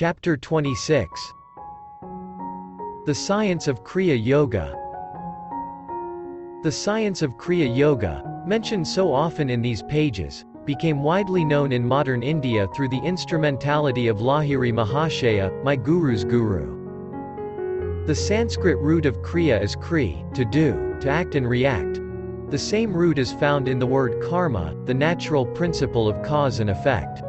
Chapter 26. The Science of Kriya Yoga. The science of Kriya Yoga, mentioned so often in these pages, became widely known in modern India through the instrumentality of Lahiri Mahashaya, my guru's guru. The Sanskrit root of Kriya is Kri, to do, to act and react. The same root is found in the word karma, the natural principle of cause and effect.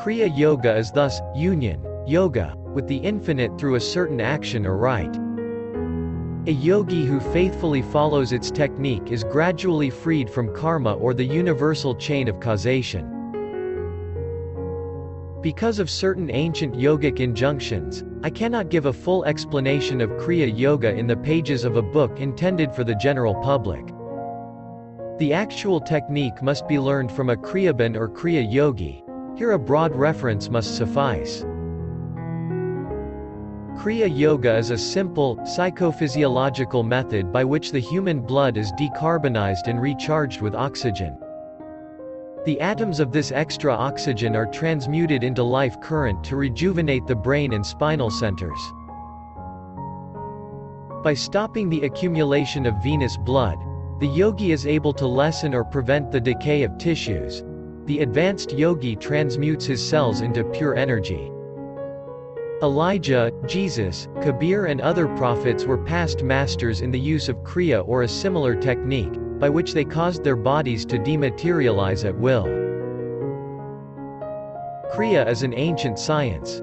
Kriya Yoga is thus, union, yoga, with the infinite through a certain action or rite. A yogi who faithfully follows its technique is gradually freed from karma or the universal chain of causation. Because of certain ancient yogic injunctions, I cannot give a full explanation of Kriya Yoga in the pages of a book intended for the general public. The actual technique must be learned from a Kriyaban or Kriya Yogi. Here a broad reference must suffice. Kriya Yoga is a simple, psychophysiological method by which the human blood is decarbonized and recharged with oxygen. The atoms of this extra oxygen are transmuted into life current to rejuvenate the brain and spinal centers. By stopping the accumulation of venous blood, the yogi is able to lessen or prevent the decay of tissues. The advanced yogi transmutes his cells into pure energy. Elijah, Jesus, Kabir and other prophets were past masters in the use of Kriya or a similar technique, by which they caused their bodies to dematerialize at will. Kriya is an ancient science.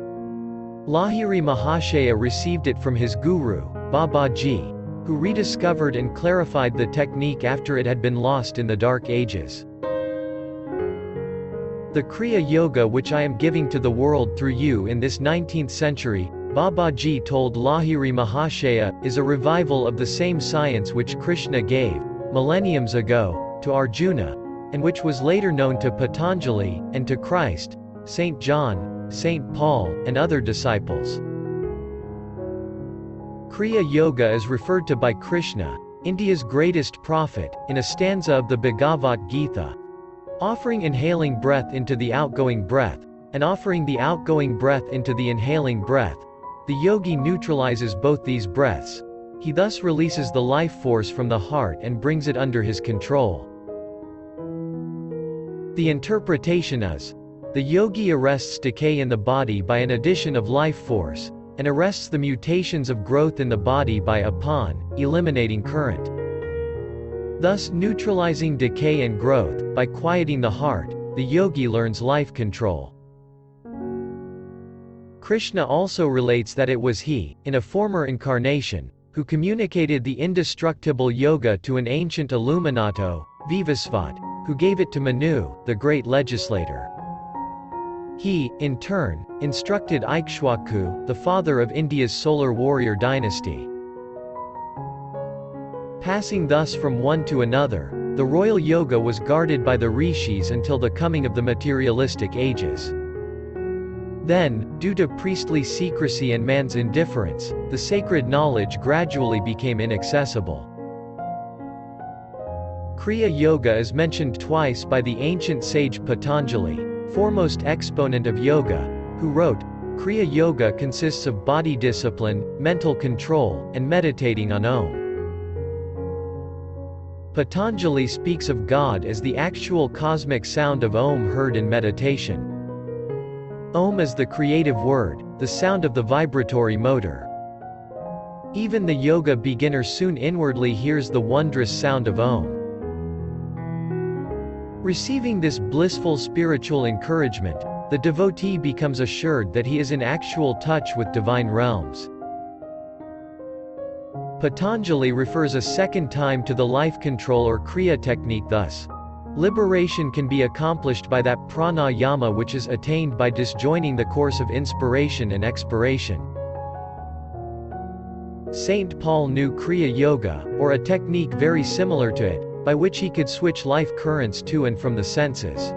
Lahiri Mahashaya received it from his guru, Babaji, who rediscovered and clarified the technique after it had been lost in the Dark Ages. The Kriya Yoga which I am giving to the world through you in this 19th century, Babaji told Lahiri Mahashaya, is a revival of the same science which Krishna gave, millenniums ago, to Arjuna, and which was later known to Patanjali, and to Christ, St. John, St. Paul, and other disciples. Kriya Yoga is referred to by Krishna, India's greatest prophet, in a stanza of the Bhagavad Gita. Offering inhaling breath into the outgoing breath, and offering the outgoing breath into the inhaling breath, the yogi neutralizes both these breaths. He thus releases the life force from the heart and brings it under his control. The interpretation is, the yogi arrests decay in the body by an addition of life force, and arrests the mutations of growth in the body by eliminating current. Thus neutralizing decay and growth, by quieting the heart, the yogi learns life control. Krishna also relates that it was he, in a former incarnation, who communicated the indestructible yoga to an ancient Illuminato, Vivasvat, who gave it to Manu, the great legislator. He, in turn, instructed Ikshwaku, the father of India's solar warrior dynasty. Passing thus from one to another, the royal yoga was guarded by the rishis until the coming of the materialistic ages. Then, due to priestly secrecy and man's indifference, the sacred knowledge gradually became inaccessible. Kriya Yoga is mentioned twice by the ancient sage Patanjali, foremost exponent of yoga, who wrote, Kriya Yoga consists of body discipline, mental control, and meditating on Om. Patanjali speaks of God as the actual cosmic sound of Om heard in meditation. Om is the creative word, the sound of the vibratory motor. Even the yoga beginner soon inwardly hears the wondrous sound of Om. Receiving this blissful spiritual encouragement, the devotee becomes assured that he is in actual touch with divine realms. Patanjali refers a second time to the life control or Kriya technique thus. Liberation can be accomplished by that pranayama which is attained by disjoining the course of inspiration and expiration. Saint Paul knew Kriya Yoga, or a technique very similar to it, by which he could switch life currents to and from the senses.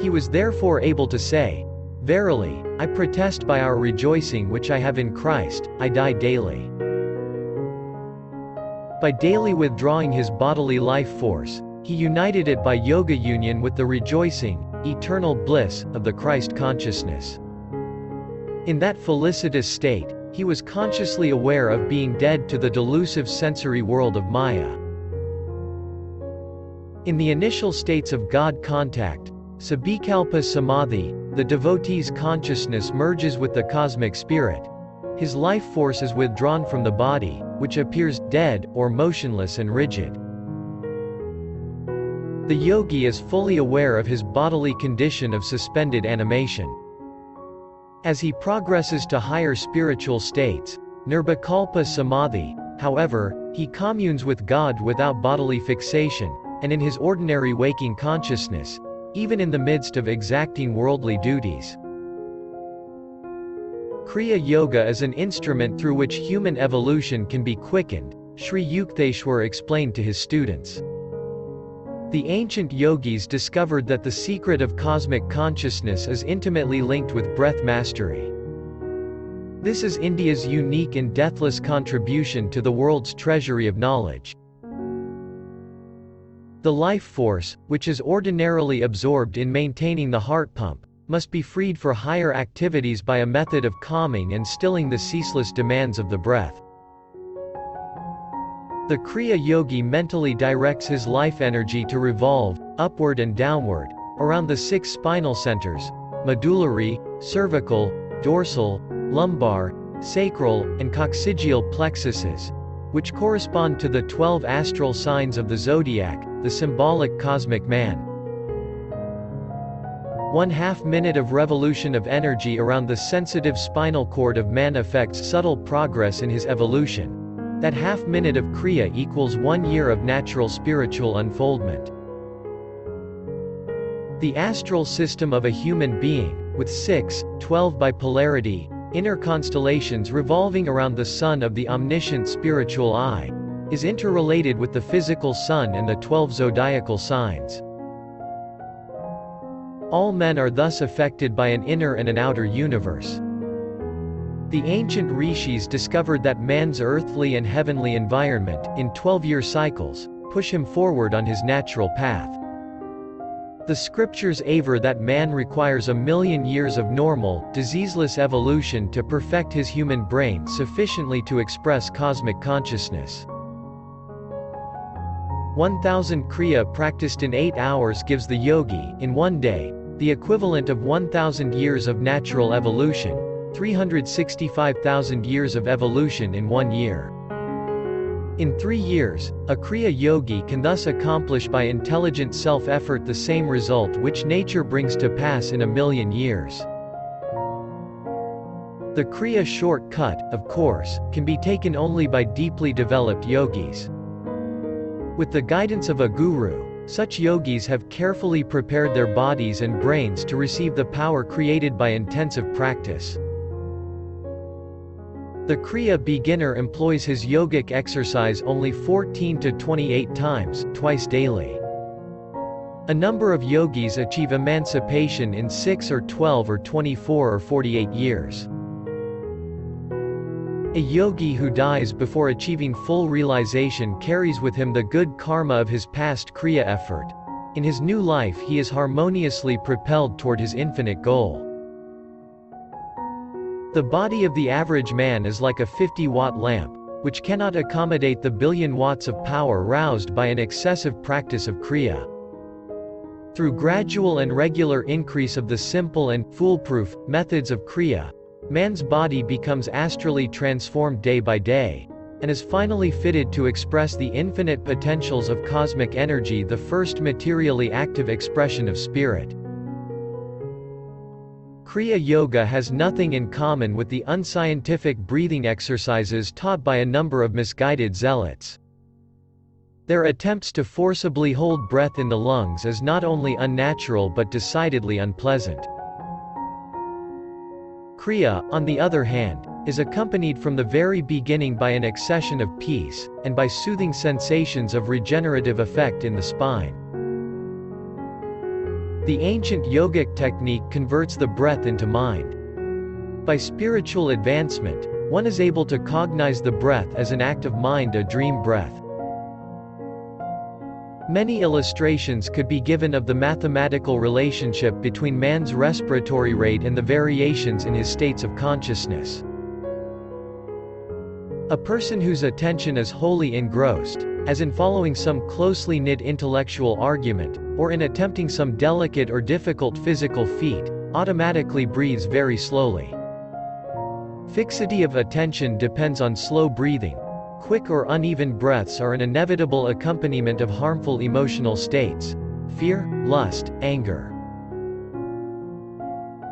He was therefore able to say, Verily, I protest by our rejoicing which I have in Christ, I die daily. By daily withdrawing his bodily life force, he united it by yoga union with the rejoicing, eternal bliss, of the Christ consciousness. In that felicitous state, he was consciously aware of being dead to the delusive sensory world of Maya. In the initial states of God contact, Sabhikalpa Samadhi, the devotee's consciousness merges with the cosmic spirit. His life force is withdrawn from the body, which appears dead, or motionless and rigid. The yogi is fully aware of his bodily condition of suspended animation. As he progresses to higher spiritual states, Nirvikalpa Samadhi, however, he communes with God without bodily fixation, and in his ordinary waking consciousness, even in the midst of exacting worldly duties. Kriya Yoga is an instrument through which human evolution can be quickened, Sri Yukteswar explained to his students. The ancient yogis discovered that the secret of cosmic consciousness is intimately linked with breath mastery. This is India's unique and deathless contribution to the world's treasury of knowledge. The life force, which is ordinarily absorbed in maintaining the heart pump, must be freed for higher activities by a method of calming and stilling the ceaseless demands of the breath. The Kriya Yogi mentally directs his life energy to revolve, upward and downward, around the 6 spinal centers, medullary, cervical, dorsal, lumbar, sacral, and coccygeal plexuses, which correspond to the 12 astral signs of the zodiac, the symbolic cosmic man. 1/2 minute of revolution of energy around the sensitive spinal cord of man affects subtle progress in his evolution. That half minute of Kriya equals 1 year of natural spiritual unfoldment. The astral system of a human being, with 6, 12 bipolarity, inner constellations revolving around the sun of the omniscient spiritual eye, is interrelated with the physical sun and the 12 zodiacal signs. All men are thus affected by an inner and an outer universe. The ancient rishis discovered that man's earthly and heavenly environment, in 12-year cycles, push him forward on his natural path. The scriptures aver that man requires 1,000,000 years of normal, diseaseless evolution to perfect his human brain sufficiently to express cosmic consciousness. 1,000 Kriya practiced in 8 hours gives the yogi, in 1 day, the equivalent of 1,000 years of natural evolution, 365,000 years of evolution in 1 year. In 3 years, a Kriya yogi can thus accomplish by intelligent self-effort the same result which nature brings to pass in 1,000,000 years. The Kriya shortcut, of course, can be taken only by deeply developed yogis. With the guidance of a guru, such yogis have carefully prepared their bodies and brains to receive the power created by intensive practice. The Kriya beginner employs his yogic exercise only 14 to 28 times, twice daily. A number of yogis achieve emancipation in 6 or 12 or 24 or 48 years. A yogi who dies before achieving full realization carries with him the good karma of his past Kriya effort. In his new life he is harmoniously propelled toward his infinite goal. The body of the average man is like a 50-watt lamp, which cannot accommodate the billion watts of power roused by an excessive practice of Kriya. Through gradual and regular increase of the simple and foolproof methods of Kriya, man's body becomes astrally transformed day by day, and is finally fitted to express the infinite potentials of cosmic energy, the first materially active expression of spirit. Kriya Yoga has nothing in common with the unscientific breathing exercises taught by a number of misguided zealots. Their attempts to forcibly hold breath in the lungs is not only unnatural but decidedly unpleasant. Kriya, on the other hand, is accompanied from the very beginning by an accession of peace, and by soothing sensations of regenerative effect in the spine. The ancient yogic technique converts the breath into mind. By spiritual advancement, one is able to cognize the breath as an act of mind, a dream breath. Many illustrations could be given of the mathematical relationship between man's respiratory rate and the variations in his states of consciousness. A person whose attention is wholly engrossed, as in following some closely knit intellectual argument, or in attempting some delicate or difficult physical feat, automatically breathes very slowly. Fixity of attention depends on slow breathing. Quick or uneven breaths are an inevitable accompaniment of harmful emotional states: fear, lust, anger.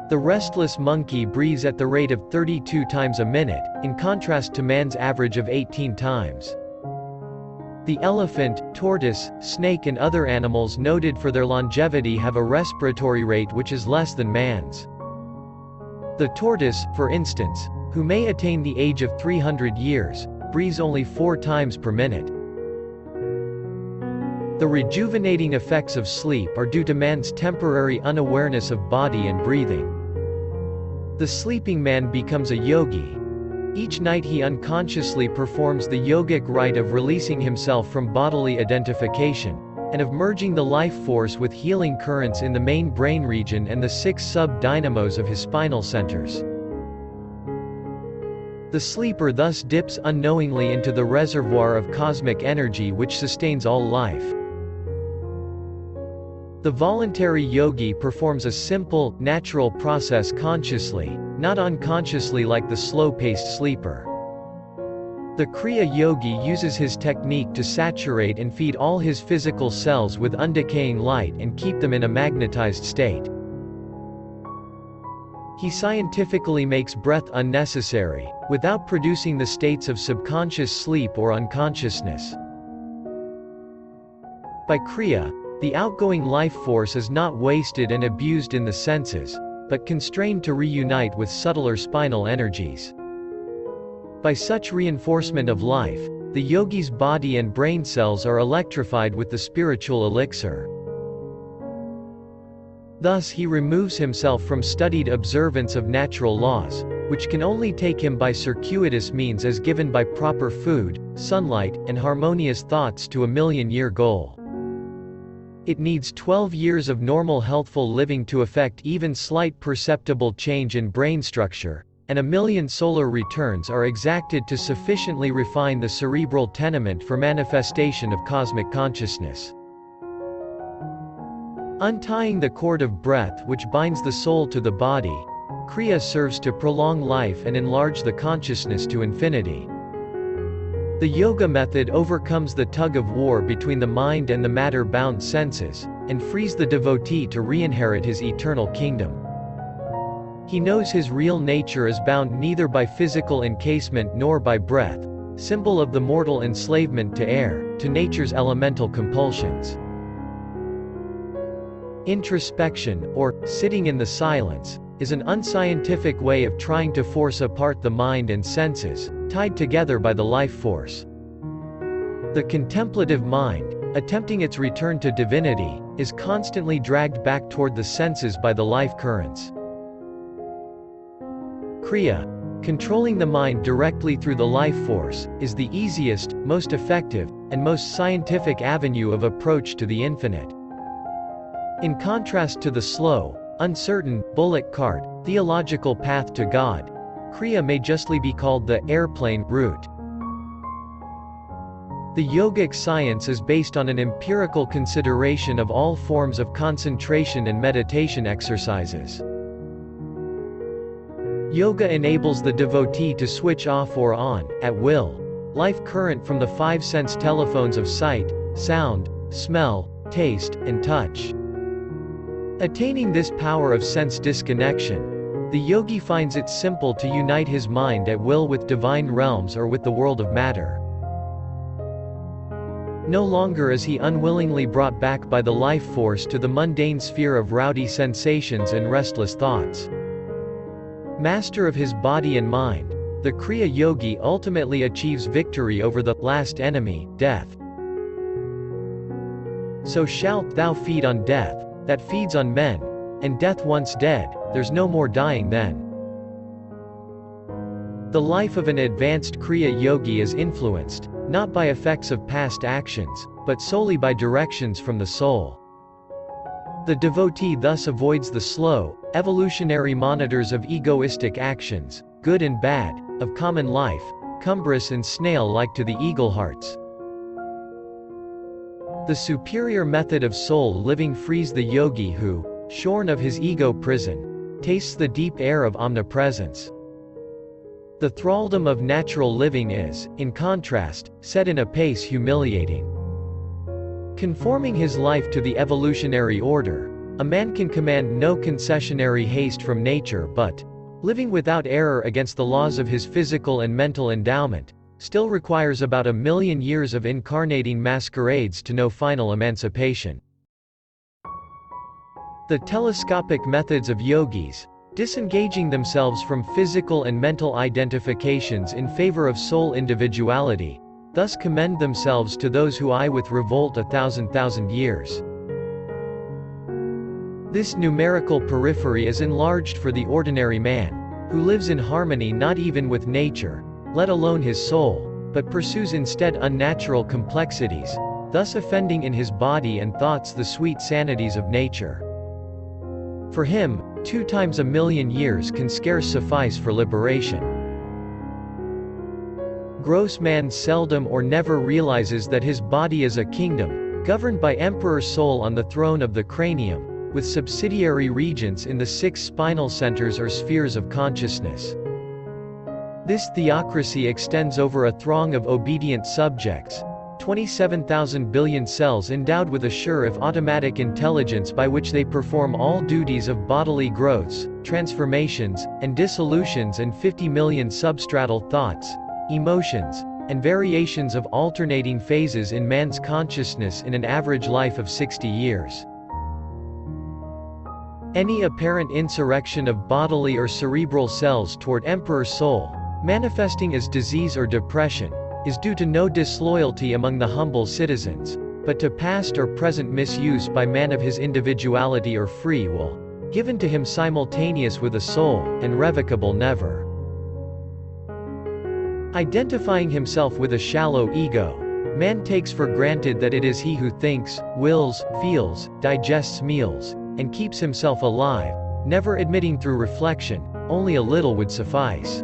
The restless monkey breathes at the rate of 32 times a minute, in contrast to man's average of 18 times. The elephant, tortoise, snake and other animals noted for their longevity have a respiratory rate which is less than man's. The tortoise, for instance, who may attain the age of 300 years, breathes only 4 times per minute. The rejuvenating effects of sleep are due to man's temporary unawareness of body and breathing. The sleeping man becomes a yogi. Each night he unconsciously performs the yogic rite of releasing himself from bodily identification, and of merging the life force with healing currents in the main brain region and the 6 sub-dynamos of his spinal centers. The sleeper thus dips unknowingly into the reservoir of cosmic energy which sustains all life. The voluntary yogi performs a simple, natural process consciously, not unconsciously like the slow-paced sleeper. The Kriya Yogi uses his technique to saturate and feed all his physical cells with undecaying light and keep them in a magnetized state. He scientifically makes breath unnecessary, without producing the states of subconscious sleep or unconsciousness. By Kriya, the outgoing life force is not wasted and abused in the senses, but constrained to reunite with subtler spinal energies. By such reinforcement of life, the yogi's body and brain cells are electrified with the spiritual elixir. Thus he removes himself from studied observance of natural laws, which can only take him by circuitous means as given by proper food, sunlight, and harmonious thoughts to a million-year goal. It needs 12 years of normal healthful living to effect even slight perceptible change in brain structure, and 1,000,000 solar returns are exacted to sufficiently refine the cerebral tenement for manifestation of cosmic consciousness. Untying the cord of breath which binds the soul to the body, Kriya serves to prolong life and enlarge the consciousness to infinity. The yoga method overcomes the tug-of-war between the mind and the matter-bound senses, and frees the devotee to re-inherit his eternal kingdom. He knows his real nature is bound neither by physical encasement nor by breath, symbol of the mortal enslavement to air, to nature's elemental compulsions. Introspection, or sitting in the silence, is an unscientific way of trying to force apart the mind and senses, tied together by the life force. The contemplative mind, attempting its return to divinity, is constantly dragged back toward the senses by the life currents. Kriya, controlling the mind directly through the life force, is the easiest, most effective, and most scientific avenue of approach to the infinite. In contrast to the slow, uncertain, bullock cart, theological path to God, Kriya may justly be called the airplane route. The yogic science is based on an empirical consideration of all forms of concentration and meditation exercises. Yoga enables the devotee to switch off or on, at will, life current from the 5 sense telephones of sight, sound, smell, taste, and touch. Attaining this power of sense disconnection, the yogi finds it simple to unite his mind at will with divine realms or with the world of matter. No longer is he unwillingly brought back by the life force to the mundane sphere of rowdy sensations and restless thoughts. Master of his body and mind, the Kriya Yogi ultimately achieves victory over the last enemy, death. So shalt thou feed on death, that feeds on men, and death once dead, there's no more dying then. The life of an advanced Kriya Yogi is influenced, not by effects of past actions, but solely by directions from the soul. The devotee thus avoids the slow, evolutionary monitors of egoistic actions, good and bad, of common life, cumbrous and snail-like to the eagle hearts. The superior method of soul living frees the yogi who, shorn of his ego prison, tastes the deep air of omnipresence. The thraldom of natural living is, in contrast, set in a pace humiliating. Conforming his life to the evolutionary order, a man can command no concessionary haste from nature but, living without error against the laws of his physical and mental endowment, still requires about 1,000,000 years of incarnating masquerades to know final emancipation. The telescopic methods of yogis, disengaging themselves from physical and mental identifications in favor of soul individuality, thus commend themselves to those who eye with revolt 1,000,000 years. This numerical periphery is enlarged for the ordinary man, who lives in harmony not even with nature, let alone his soul, but pursues instead unnatural complexities, thus offending in his body and thoughts the sweet sanities of nature. For him, 2 times 1,000,000 years can scarce suffice for liberation. Gross man seldom or never realizes that his body is a kingdom, governed by Emperor Soul on the throne of the cranium, with subsidiary regents in the 6 spinal centers or spheres of consciousness. This theocracy extends over a throng of obedient subjects, 27,000 billion cells endowed with a sure if automatic intelligence by which they perform all duties of bodily growths, transformations, and dissolutions, and 50 million substratal thoughts, emotions, and variations of alternating phases in man's consciousness in an average life of 60 years. Any apparent insurrection of bodily or cerebral cells toward Emperor Soul, manifesting as disease or depression, is due to no disloyalty among the humble citizens, but to past or present misuse by man of his individuality or free will, given to him simultaneous with a soul, and revocable never. Identifying himself with a shallow ego, man takes for granted that it is he who thinks, wills, feels, digests meals, and keeps himself alive, never admitting through reflection, only a little would suffice.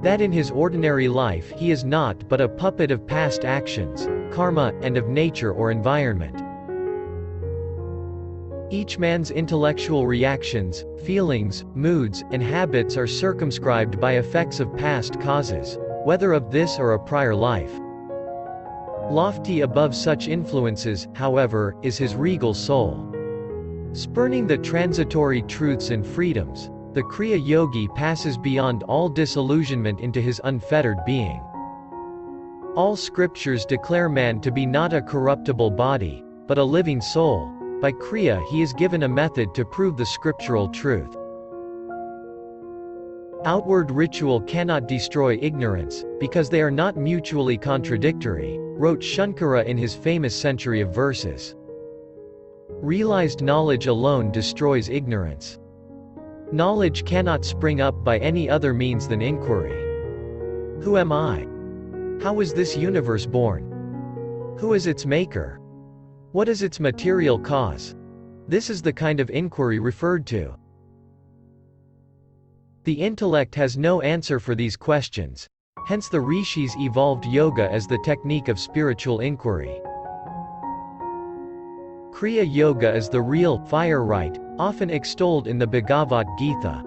That in his ordinary life he is not but a puppet of past actions, karma, and of nature or environment. Each man's intellectual reactions, feelings, moods, and habits are circumscribed by effects of past causes, whether of this or a prior life. Lofty above such influences, however, is his regal soul. Spurning the transitory truths and freedoms, the Kriya Yogi passes beyond all disillusionment into his unfettered being. All scriptures declare man to be not a corruptible body, but a living soul. By Kriya he is given a method to prove the scriptural truth. Outward ritual cannot destroy ignorance, because they are not mutually contradictory, wrote Shankara in his famous Century of Verses. Realized knowledge alone destroys ignorance. Knowledge cannot spring up by any other means than inquiry. Who am I? How was this universe born? Who is its maker? What is its material cause? This is the kind of inquiry referred to. The intellect has no answer for these questions, hence the rishis evolved yoga as the technique of spiritual inquiry. Kriya Yoga is the real, fire rite, often extolled in the Bhagavad Gita.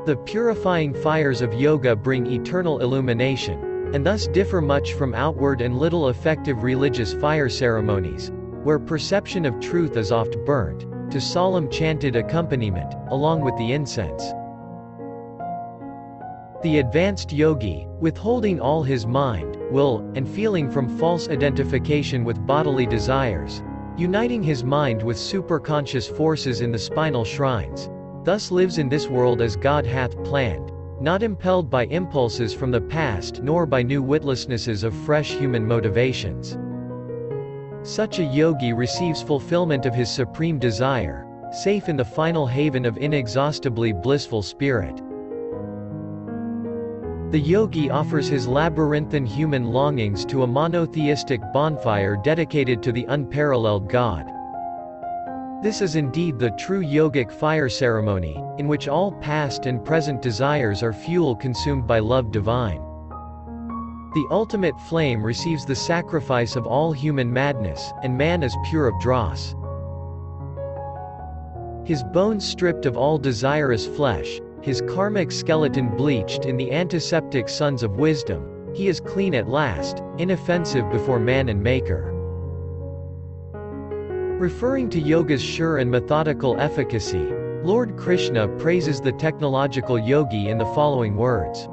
The purifying fires of yoga bring eternal illumination, and thus differ much from outward and little effective religious fire ceremonies, where perception of truth is oft burnt, to solemn chanted accompaniment, along with the incense. The advanced yogi, withholding all his mind, will, and feeling from false identification with bodily desires, uniting his mind with superconscious forces in the spinal shrines, thus lives in this world as God hath planned, not impelled by impulses from the past nor by new witlessnesses of fresh human motivations. Such a yogi receives fulfillment of his supreme desire, safe in the final haven of inexhaustibly blissful spirit. The yogi offers his labyrinthine human longings to a monotheistic bonfire dedicated to the unparalleled God. This is indeed the true yogic fire ceremony, in which all past and present desires are fuel consumed by love divine. The ultimate flame receives the sacrifice of all human madness, and man is pure of dross. His bones stripped of all desirous flesh, his karmic skeleton bleached in the antiseptic suns of wisdom, he is clean at last, inoffensive before man and maker. Referring to yoga's sure and methodical efficacy, Lord Krishna praises the technological yogi in the following words.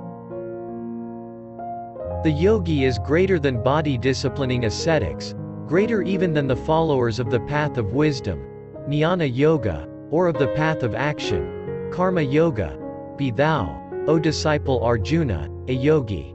The yogi is greater than body-disciplining ascetics, greater even than the followers of the path of wisdom, jnana yoga, or of the path of action, karma yoga. Be thou, O disciple Arjuna, a yogi.